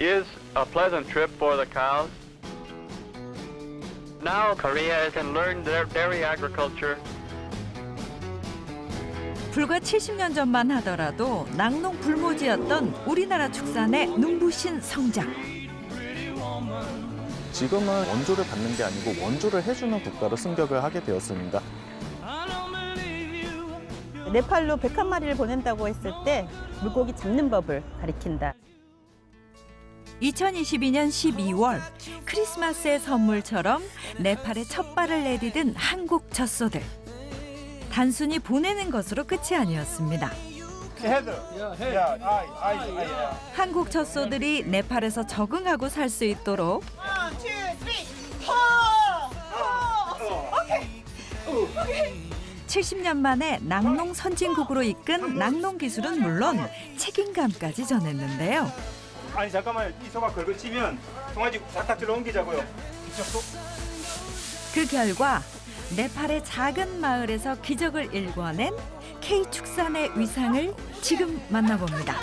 is a pleasant trip for the cows. Now Korea can learn their dairy agriculture. 불과 70년 전만 하더라도 낙농 불모지였던 우리나라 축산의 눈부신 성장. 지금은 원조를 받는 게 아니고 원조를 해주는 국가로 승격을 하게 되었습니다. 네팔로 101마리를 보낸다고 했을 때 물고기 잡는 법을 가리킨다. 2022년 12월 크리스마스의 선물처럼 네팔에 첫 발을 내디딘 한국 젖소들. 단순히 보내는 것으로 끝이 아니었습니다. 한국 젖소들이 네팔에서 적응하고 살 수 있도록 70년 만에 낙농 선진국으로 이끈 낙농 기술은 물론 책임감까지 전했는데요. 아니 잠깐만요. 이 소가 걸거치면 송아지 사탁지로 옮기자고요. 그 결과 네팔의 작은 마을에서 기적을 일궈낸 K축산의 위상을 지금 만나봅니다.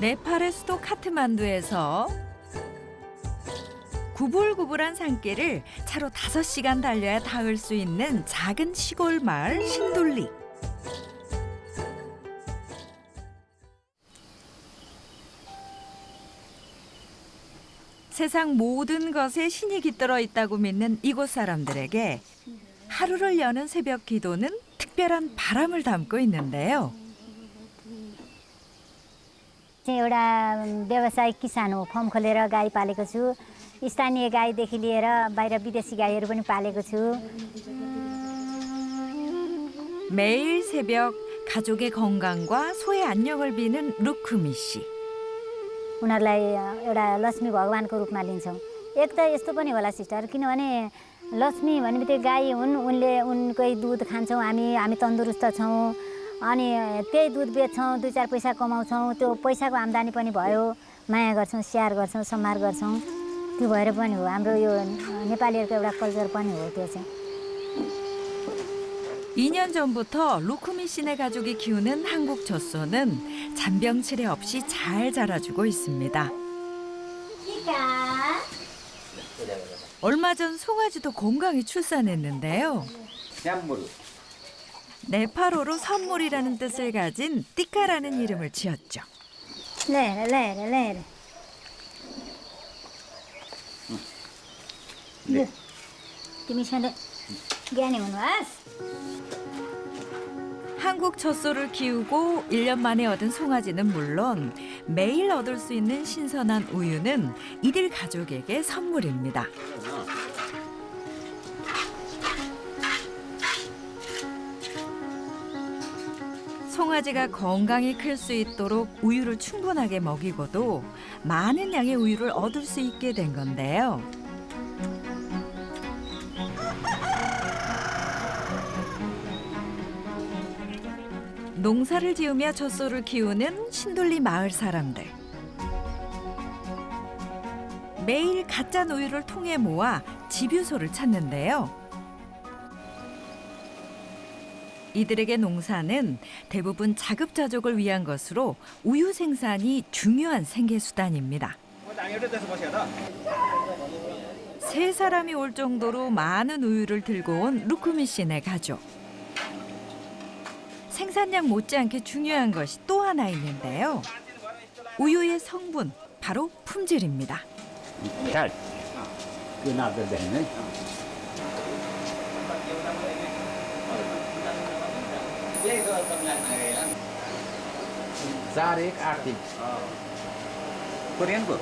네팔의 수도 카트만두에서 구불구불한 산길을 차로 5시간 달려야 닿을 수 있는 작은 시골 마을 신둘리. 세상 모든 것에 신이 깃들어 있다고 믿는 이곳 사람들에게 하루를 여는 새벽 기도는 특별한 바람을 담고 있는데요. एउटा व्यावसायिक किसान हो फर्म खोलेर गाई पालेको छु स्थानीय गाईदेखि लिएर बाहिर विदेशी गाईहरू पनि पालेको छु 매일 새벽 가족의 건강과 소의 안녕을 비는 루크미 씨. उनीहरूलाई एउटा लक्ष्मी भगवानको रूपमा लिन्छौँ एक त यस्तो पनि होला सिस्टर किनभने लक्ष्मी भन्ने बित्तिकै गाई हुन् उनले उनकै दुध खान्छौँ हामी तन्दुरुस्त छौँ अनि त्यही दुध बेच्छौँ 2-4 पैसा कमाउँछौँ त्यो पैसाको आम्दानी पनि भयो माया गर्छौँ स्याहार गर्छौँ सम्हार गर्छौँ त्यो भएर पनि हो हाम्रो यो नेपालीहरूको एउटा कल्चर पनि हो त्यो चाहिँ 2년 전부터 루크미 씨네 가족이 키우는 한국 젖소는 잔병치레 없이 잘 자라주고 있습니다. 얼마 전 송아지도 건강히 출산했는데요. 네팔어로 선물이라는 뜻을 가진 띠카라는 이름을 지었죠. 네. तिमी सधैँ ज्ञानी हुनुहोस् 한국 젖소를 키우고 1년 만에 얻은 송아지는 물론 매일 얻을 수 있는 신선한 우유는 이들 가족에게 선물입니다. 송아지가 건강히 클 수 있도록 우유를 충분하게 먹이고도 많은 양의 우유를 얻을 수 있게 된 건데요. 농사를 지으며 젖소를 키우는 신둘리 마을 사람들. 매일 가짜 우유를 통에 모아 집유소를 찾는데요. 이들에게 농사는 대부분 자급자족을 위한 것으로 우유 생산이 중요한 생계수단입니다. 3사람이 올 정도로 많은 우유를 들고 온 루크미 씨네 가족. 생산량 못지않게 중요한 것이 또 하나 있는데요. 우유의 성분, 바로 품질입니다. Sarek arti. Korean को?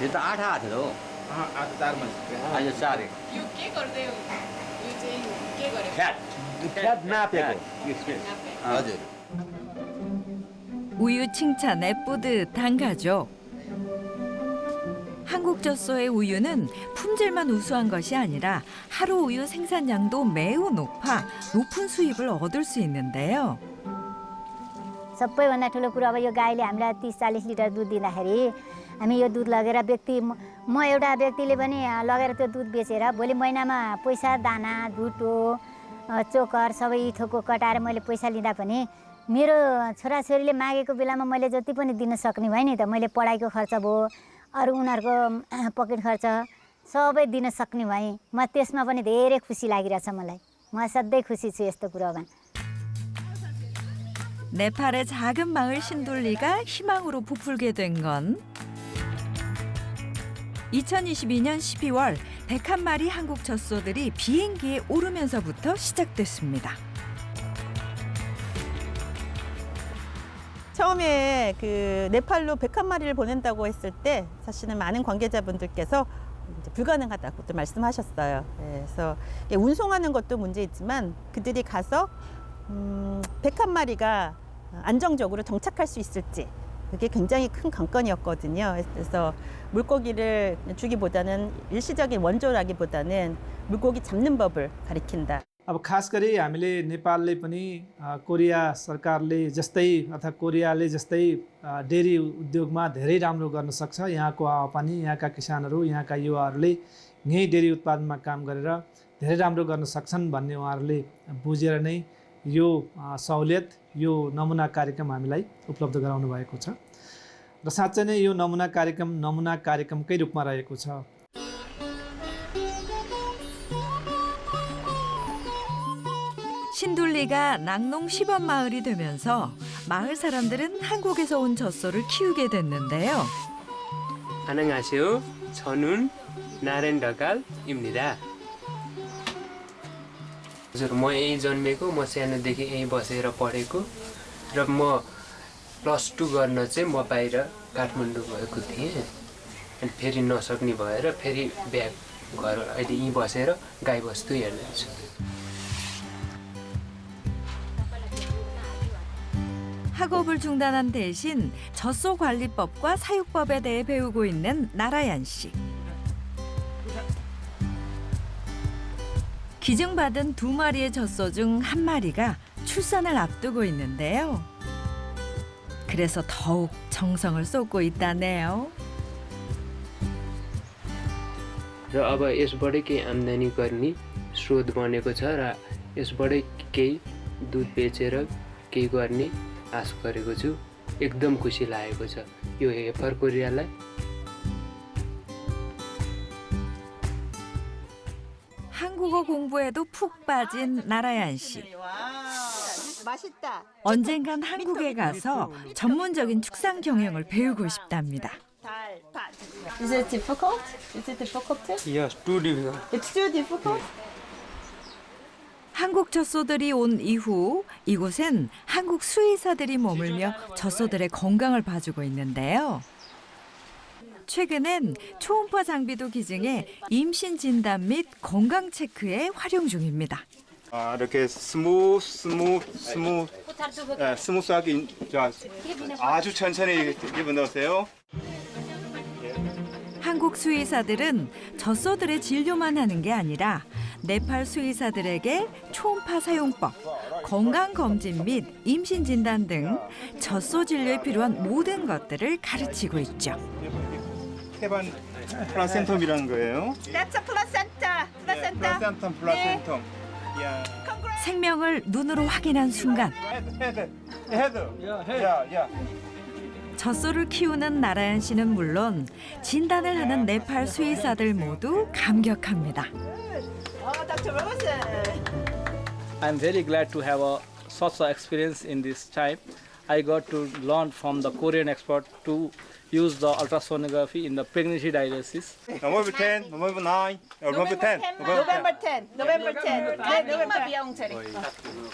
ये तो 8 हाथ हो. हाँ 8 तार में. आज sarek. यो के गर्दै हो यो चाहिँ के गरेको Cat. Cat 나पे고. हजुर. 우유 칭찬에 뿌듯한 가족. 한국 젖소의 우유는 품질만 우수한 것이 아니라 하루 우유 생산량도 매우 높아 높은 수입을 얻을 수 있는데요. सबैभन्दा ठुलो कुरो अब यो गाईले हामीलाई 30-40 लिटर दुध दिँदाखेरि हामी यो दुध लगेर म एउटा व्यक्तिले पनि लगेर त्यो दुध बेचेर भोलि महिनामा पैसा दाना झुटो चोकर सबै थोको कटाएर मैले पैसा लिँदा पनि मेरो छोराछोरीले मागेको बेलामा मैले जति पनि दिन सक्ने भएँ नि त मैले पढाइको खर्च भयो अरू उनीहरूको पकेट खर्च सबै दिन सक्ने भएँ म त्यसमा पनि धेरै खुसी लागिरहेछ मलाई म सधैँ खुसी छु यस्तो कुरोमा 네팔의 작은 마을 신둘리가 희망으로 부풀게 된 건 2022년 12월 101마리 한국 젖소들이 비행기에 오르면서부터 시작됐습니다. 처음에 그 네팔로 101마리를 보낸다고 했을 때 사실은 많은 관계자분들께서 이제 불가능하다고 또 말씀하셨어요. 그래서 운송하는 것도 문제있지만 그들이 가서 101마리가 안정적으로 정착할 수 있을지 그게 굉장히 큰 관건이었거든요. 그래서 물고기를 주기보다는 일시적인 원조라기보다는 물고기 잡는 법을 가리킨다. अब खास गरी हामीले नेपालले पनि कोरिया सरकारले जस्तै अथवा कोरियाले जस्तै डेरी उद्योगमा धेरै राम्रो गर्न सक्छ यहाँको हावापानी यहाँका किसानहरू यहाँका युवाहरूले यही डेरी उत्पादनमा काम गरेर धेरै राम्रो गर्न सक्छन् भन्ने उहाँहरूले बुझेर नै यो सहुलियत यो नमुना कार्यक्रम हामीलाई उपलब्ध गराउनु भएको छ र साँच्चै नै यो नमुना कार्यक्रमकै रूपमा रहेको छ 신둘리가 낙농 시범 마을이 되면서 마을 사람들은 한국에서 온 젖소를 키우게 됐는데요. 안녕하세요. 저는 나렌 ढकाल입니다. म यहीँ जन्मेको म सानोदेखि यहीँ बसेर पढेको र म +2 गर्न चाहिँ म बाहिर काठमाडौँ गएको थिएँ अनि फेरि नसक्ने भएर फेरि ब्याक घर अहिले यहीँ बसेर गाईबस्तु हेर्दैछु 학업을 중단한 대신 젖소 관리법과 사육법에 대해 배우고 있는 나라얀 씨. 기증받은 2마리의 젖소 중 1마리가 출산을 앞두고 있는데요. 그래서 더욱 정성을 쏟고 있다네요. र अब यसबाटै केही आम्दानी गर्ने स्रोत बनेको छ र यसबाटै केही दुध बेचेर केही गर्ने आश गरेको छु एकदम खुसी लागेको छ यो हेफर कोरियालाई 한국어 공부에도 푹 빠진 나라얀 씨. 언젠간 한국에 가서 전문적인 축산 경영을 배우고 싶답니다. Is it difficult? Is it difficult too? Yes, too difficult. It's too difficult? 한국 젖소들이 온 이후 이곳엔 한국 수의사들이 머물며 젖소들의 건강을 봐주고 있는데요. 최근엔 초음파 장비도 기증해 임신 진단 및 건강 체크에 활용 중입니다. 이렇게 스무스하게 아주 천천히 집어넣으세요. 한국 수의사들은 젖소들의 진료만 하는 게 아니라 네팔 수의사들에게 초음파 사용법, 건강검진 및 임신 진단 등 젖소 진료에 필요한 모든 것들을 가르치고 있죠. 태반 플라센텀이라는 거예요. That's a placenta. Placenta. 플라센텀. 생명을 눈으로 확인한 순간 젖소를 키우는 나라얀 씨는 물론 진단을 하는 네팔 수의사들 모두 감격합니다. Dr. Rose. I'm very glad to have such an experience in this time. I got to learn from the Korean expert to use the ultrasonography in the pregnancy diagnosis. November 10, November 9, November 10. November 10. November 10.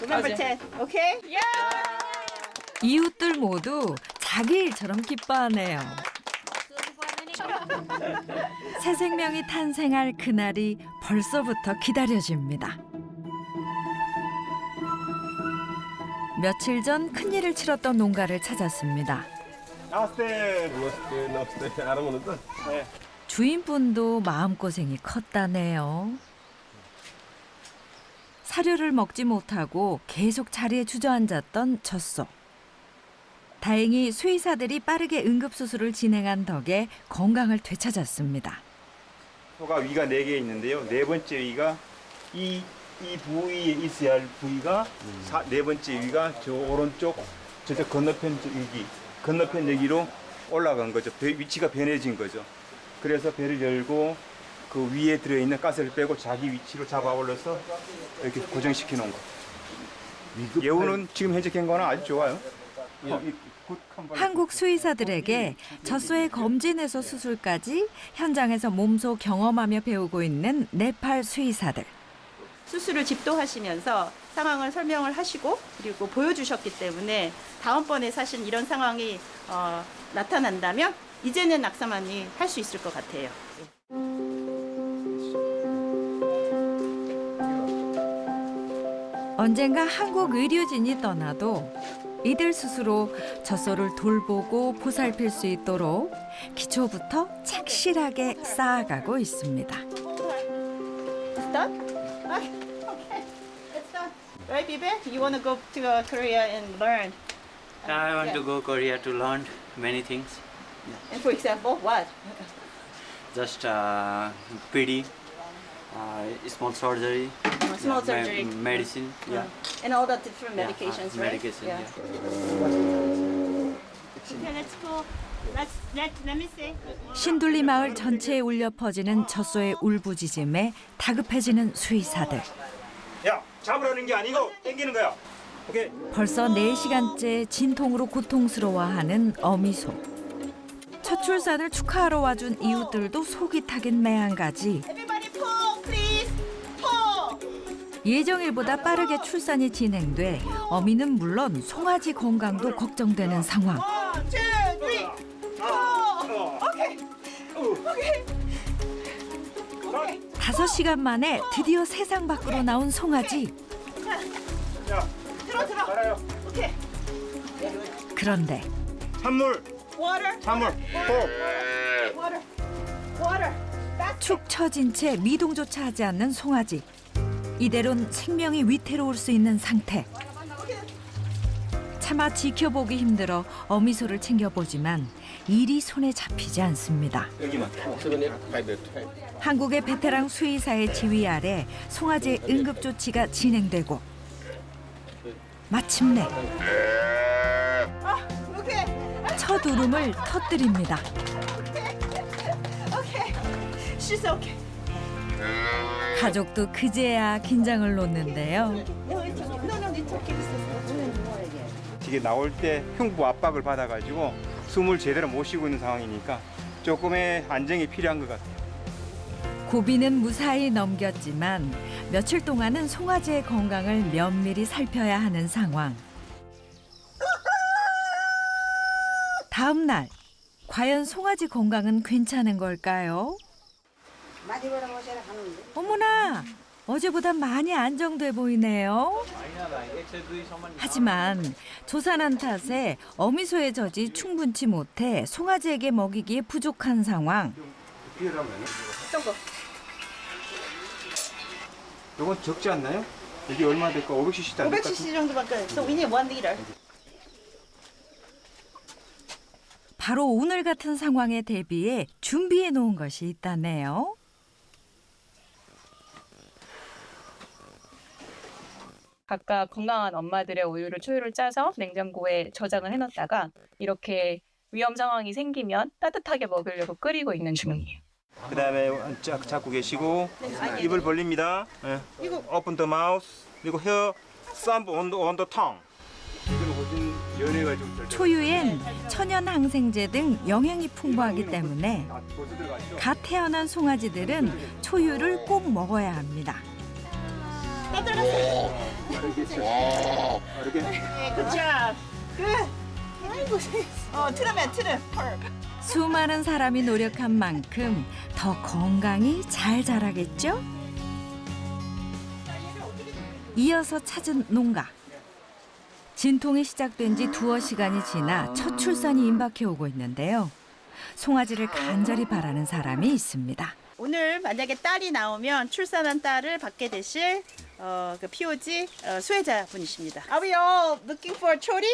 November 10. Okay? 이웃들 모두 자기 일처럼 기뻐하네요. 새 생명이 탄생할 그날이 벌써부터 기다려집니다. 며칠 전 큰일을 치렀던 농가를 찾았습니다. 주인분도 마음고생이 컸다네요. 사료를 먹지 못하고 계속 자리에 주저앉았던 젖소. 다행히 수의사들이 빠르게 응급수술을 진행한 덕에 건강을 되찾았습니다. 소가 위가 4개 있는데요. 네 번째 위가 이 부위에 있어야 할 부위가 네 번째 위가 저 오른쪽 저 건너편 여기로 올라간 거죠. 위치가 변해진 거죠. 그래서 배를 열고 그 위에 들어있는 가스를 빼고 자기 위치로 잡아 올려서 이렇게 고정시켜 놓은 거. 예우는 지금 현재 경과는 아주 좋아요. 한국 수의사들에게 젖소의 검진에서 수술까지 현장에서 몸소 경험하며 배우고 있는 네팔 수의사들. 수술을 집도하시면서 상황을 설명을 하시고 그리고 보여주셨기 때문에 다음번에 사실 이런 상황이 나타난다면 이제는 낙사만이 할 수 있을 것 같아요. 언젠가 한국 의료진이 떠나도 이들 스스로 젖소를 돌보고 보살필 수 있도록 기초부터 착실하게 쌓아가고 있습니다. Stop? Okay, it's done. Right, Bibe? You want to go to Korea and learn? I want to go Korea to learn many things. And for example, what? Just PD, small surgery, Small surgery. medicine, yeah. And all the different medications, right? Medication, yeah. Okay, let's go. Let me see. 신둘리 마을 전체에 울려 퍼지는 젖소의 울부짖음에 다급해지는 수의사들. 야, 잡으라는 게 아니고 당기는 거야. 오케이. 벌써 4시간째 진통으로 고통스러워하는 어미소. 첫 출산을 축하하러 와준 이웃들도 속이 타긴 매한가지. Everybody pull, please. Pull. 예정일보다 빠르게 출산이 진행돼 어미는 물론 송아지 건강도 걱정되는 상황. 1, 2, 3. Pull. Okay. Okay. 5시간 만에 드디어 세상 밖으로 나온 송아지. 야, 들어. 알아요. Okay. 그런데 찬물, Water. 찬물. Water. Water. 축 처진 채 미동조차 하지 않는 송아지. 이대론 생명이 위태로울 수 있는 상태. 차마 지켜보기 힘들어 어미소를 챙겨보지만 일이 손에 잡히지 않습니다. 여기만. 한국의 베테랑 수의사의 지휘 아래 송아지의 응급조치가 진행되고 마침내 첫 울음을 터뜨립니다. Okay. She's okay. 가족도 그제야 긴장을 놓는데요. No, it's okay. 이게 나올 때 흉부 압박을 받아가지고 숨을 제대로 못 쉬고 있는 상황이니까 조금의 안정이 필요한 것 같아요. 고비는 무사히 넘겼지만 며칠 동안은 송아지의 건강을 면밀히 살펴야 하는 상황. 다음 날, 과연 송아지 건강은 괜찮은 걸까요? 어머나, 어제보다 많이 안정돼 보이네요. 하지만 조산한 탓에 어미소의 젖이 충분치 못해 송아지에게 먹이기에 부족한 상황. 어떤 거? 이건 적지 않나요? 이게 얼마 될까? 500cc 안 될 것 같은데. 500cc 정도밖에. So we need 1 liter. 바로 오늘 같은 상황에 대비해 준비해 놓은 것이 있다네요. 각각 건강한 엄마들의 우유를 초유를 짜서 냉장고에 저장을 해놨다가 이렇게 위험 상황이 생기면 따뜻하게 먹으려고 끓이고 있는 중이에요. 그다음에 쫙 잡고 계시고 입을 벌립니다. 네. Open the mouth. 그리고 here, thumb on the tongue. 초유엔 천연 항생제 등 영양이 풍부하기 때문에 갓 태어난 송아지들은 초유를 꼭 먹어야 합니다. Good job. Good. 틀음. 수많은 사람이 노력한 만큼 더 건강히 잘 자라겠죠? 이어서 찾은 농가. 진통이 시작된 지 2시간이 지나 첫 출산이 임박해 오고 있는데요. 송아지를 간절히 바라는 사람이 있습니다. 오늘 만약에 딸이 나오면 출산한 딸을 받게 되실 그 POG 수혜자분이십니다. Are we all looking for chori?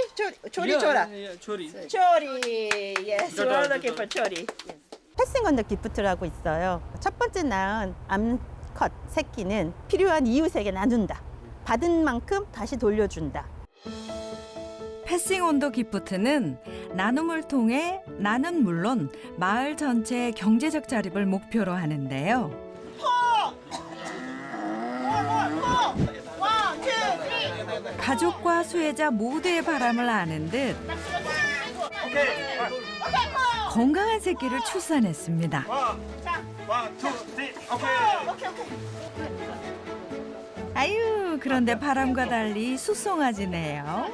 chori chora. chori. chori. Yes, we're all looking for chori. 패싱 언더 기프트라고 있어요. 첫 번째 낳은 암컷 새끼는 필요한 이웃에게 나눈다. 받은 만큼 다시 돌려준다. 패싱 온더 기프트는 나눔을 통해 나는 물론 마을 전체의 경제적 자립을 목표로 하는데요. 가족과 수혜자 모두의 바람을 아는 듯 건강한 새끼를 출산했습니다. 아유, 그런데 바람과 달리 숫송아지네요.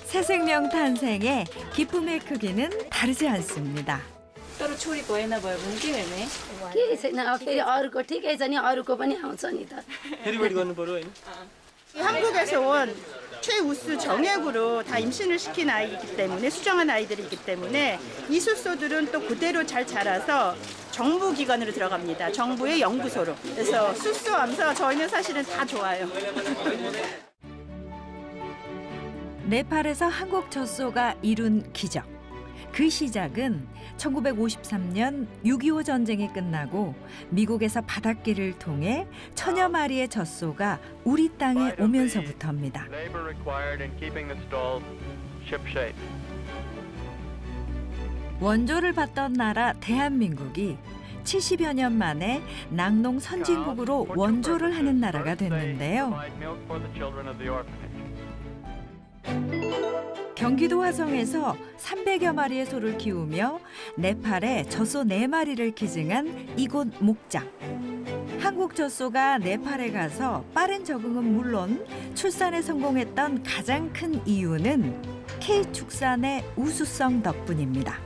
새 생명 탄생에 기쁨의 크기는 다르지 않습니다. 따로 छोरी भएन भयो भने के गर्ने केही छैन अब फेरि अरूको ठिकै छ नि अरूको पनि आउँछ नि त फेरि वेट गर्नु पर्यो हैन 한국에서 온 최우수 정액으로 다 임신을 시킨 아이이기 때문에 수정한 아이들이기 때문에 이 숫소들은 또 그대로 잘 자라서 정부 기관으로 들어갑니다. 정부의 연구소로. 그래서 숫소 암사 저희는 사실은 다 좋아요. 네팔에서 한국 젖소가 이룬 기적. 그 시작은 1953년 6.25 전쟁이 끝나고 미국에서 바닷길을 통해 천여 마리의 젖소가 우리 땅에 오면서부터입니다. 원조를 받던 나라 대한민국이 70여 년 만에 낙농 선진국으로 원조를 하는 나라가 됐는데요. 경기도 화성에서 300여 마리의 소를 키우며 네팔에 젖소 4마리를 기증한 이곳 목장. 한국 젖소가 네팔에 가서 빠른 적응은 물론 출산에 성공했던 가장 큰 이유는 K축산의 우수성 덕분입니다.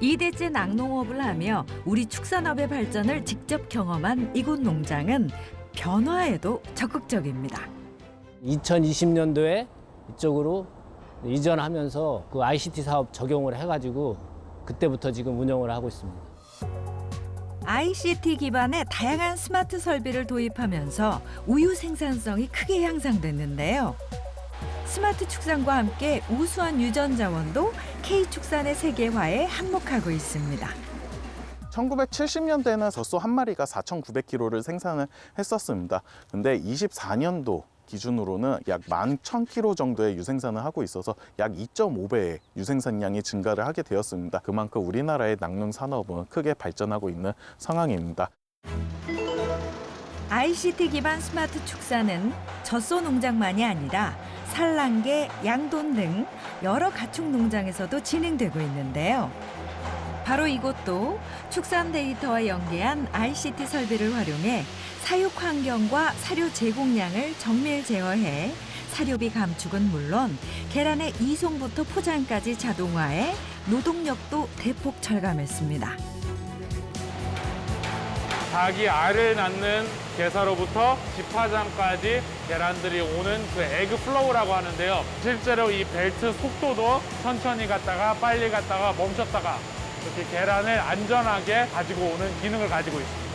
2대째 낙농업을 하며 우리 축산업의 발전을 직접 경험한 이곳 농장은 변화에도 적극적입니다. 2020년도에 이쪽으로 이전하면서 그 ICT 사업 적용을 해가지고 그때부터 지금 운영을 하고 있습니다. ICT 기반의 다양한 스마트 설비를 도입하면서 우유 생산성이 크게 향상됐는데요. 스마트 축산과 함께 우수한 유전 자원도 K축산의 세계화에 한몫하고 있습니다. 1970년대에는 젖소 한 마리가 4,900kg를 생산을 했었습니다. 근데 24년도 기준으로는 약 11,000kg 정도의 유생산을 하고 있어서 약 2.5배의 유생산량이 증가를 하게 되었습니다. 그만큼 우리나라의 낙농 산업은 크게 발전하고 있는 상황입니다. ICT 기반 스마트 축산은 젖소 농장만이 아니라 산란계, 양돈 등 여러 가축 농장에서도 진행되고 있는데요. 바로 이곳도 축산 데이터와 연계한 ICT 설비를 활용해 사육 환경과 사료 제공량을 정밀 제어해 사료비 감축은 물론 계란의 이송부터 포장까지 자동화해 노동력도 대폭 절감했습니다. 닭이 알을 낳는 개사로부터 집화장까지 계란들이 오는 그 에그 플로우라고 하는데요. 실제로 이 벨트 속도도 천천히 갔다가 빨리 갔다가 멈췄다가 이렇게 계란을 안전하게 가지고 오는 기능을 가지고 있습니다.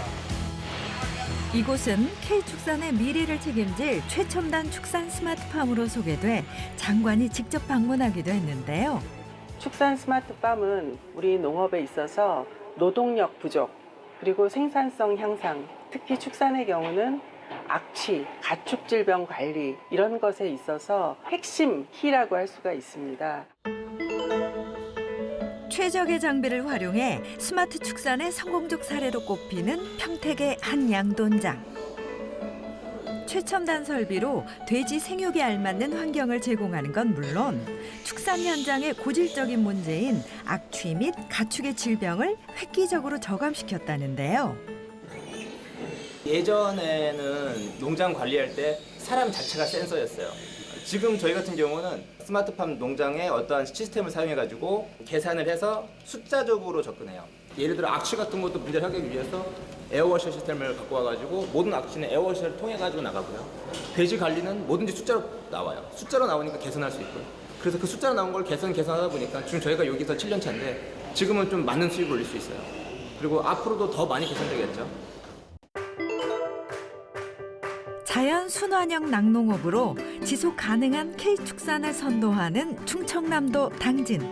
이곳은 K축산의 미래를 책임질 최첨단 축산 스마트팜으로 소개돼 장관이 직접 방문하기도 했는데요. 축산 스마트팜은 우리 농업에 있어서 노동력 부족, 그리고 생산성 향상, 특히 축산의 경우는 악취, 가축 질병 관리 이런 것에 있어서 핵심 키라고 할 수가 있습니다. 최적의 장비를 활용해 스마트 축산의 성공적 사례로 꼽히는 평택의 한 양돈장. 최첨단 설비로 돼지 생육에 알맞는 환경을 제공하는 건 물론 축산 현장의 고질적인 문제인 악취 및 가축의 질병을 획기적으로 저감시켰다는데요. 예전에는 농장 관리할 때 사람 자체가 센서였어요. 지금 저희 같은 경우는 스마트팜 농장에 어떠한 시스템을 사용해가지고 계산을 해서 숫자적으로 접근해요. 예를 들어 악취 같은 것도 문제를 해결하기 위해서 에어워셔 시스템을 갖고 와가지고 모든 악취는 에어워셔를 통해가지고 나가고요. 돼지 관리는 뭐든지 숫자로 나와요. 숫자로 나오니까 개선할 수 있고요. 그래서 그 숫자로 나온 걸 개선하다 보니까 지금 저희가 여기서 7년 차인데 지금은 좀 많은 수익을 올릴 수 있어요. 그리고 앞으로도 더 많이 개선되겠죠. 자연 순환형 낙농업으로 지속 가능한 K축산을 선도하는 충청남도 당진.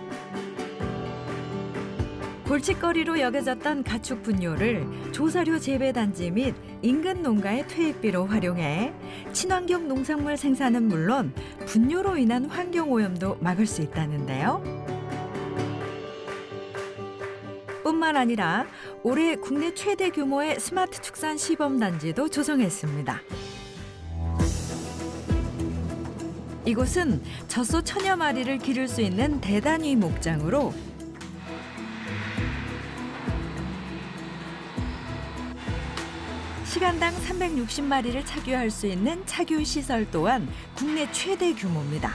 골칫거리로 여겨졌던 가축 분뇨를 조사료 재배단지 및 인근 농가의 퇴익비로 활용해 친환경 농산물 생산은 물론 분뇨로 인한 환경오염도 막을 수 있다는데요. 뿐만 아니라 올해 국내 최대 규모의 스마트 축산 시범단지도 조성했습니다. 이곳은 젖소 천여 마리를 기를 수 있는 대단위 목장으로 시간당 360마리를 착유할 수 있는 착유 시설 또한 국내 최대 규모입니다.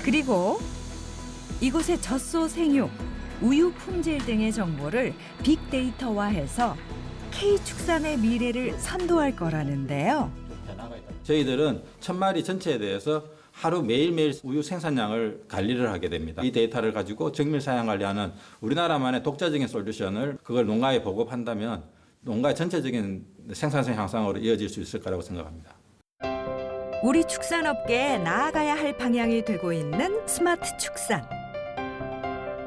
그리고 이곳의 젖소 생육, 우유 품질 등의 정보를 빅데이터화해서 K축산의 미래를 선도할 거라는데요. 저희들은 1000마리 전체에 대해서 하루 매일매일 우유 생산량을 관리를 하게 됩니다. 이 데이터를 가지고 정밀 사양 관리하는 우리나라만의 독자적인 솔루션을 그걸 농가에 보급한다면 농가의 전체적인 생산성 향상으로 이어질 수 있을 거라고 생각합니다. 우리 축산업계에 나아가야 할 방향이 되고 있는 스마트 축산.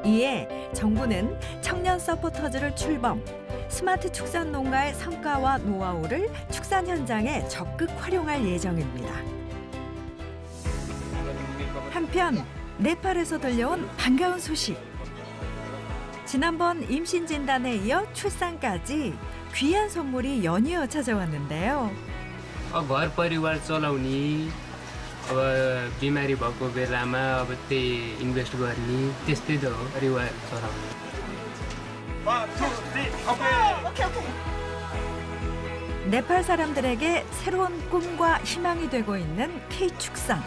이에 정부는 청년 서포터즈를 출범, 스마트 축산 농가의 성과와 노하우를 축산 현장에 적극 활용할 예정입니다. 한편 네팔에서 들려온 반가운 소식. 지난번 임신 진단에 이어 출산까지 귀한 선물이 연이어 찾아왔는데요. घर परिवार चलाउने अब बिमारी भएको बेलामा अब त्यही इन्भेस्ट गर्ने त्यस्तै त हो परिवार चलाउने. 네팔 사람들에게 새로운 꿈과 희망이 되고 있는 K축산.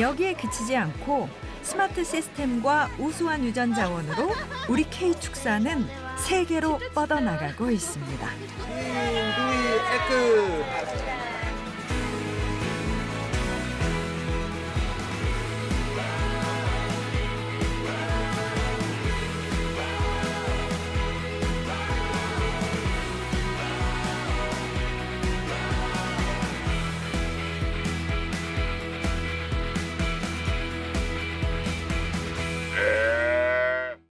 여기에 그치지 않고 스마트 시스템과 우수한 유전 자원으로 우리 K축산은 세계로 뻗어나가고 있습니다. 에크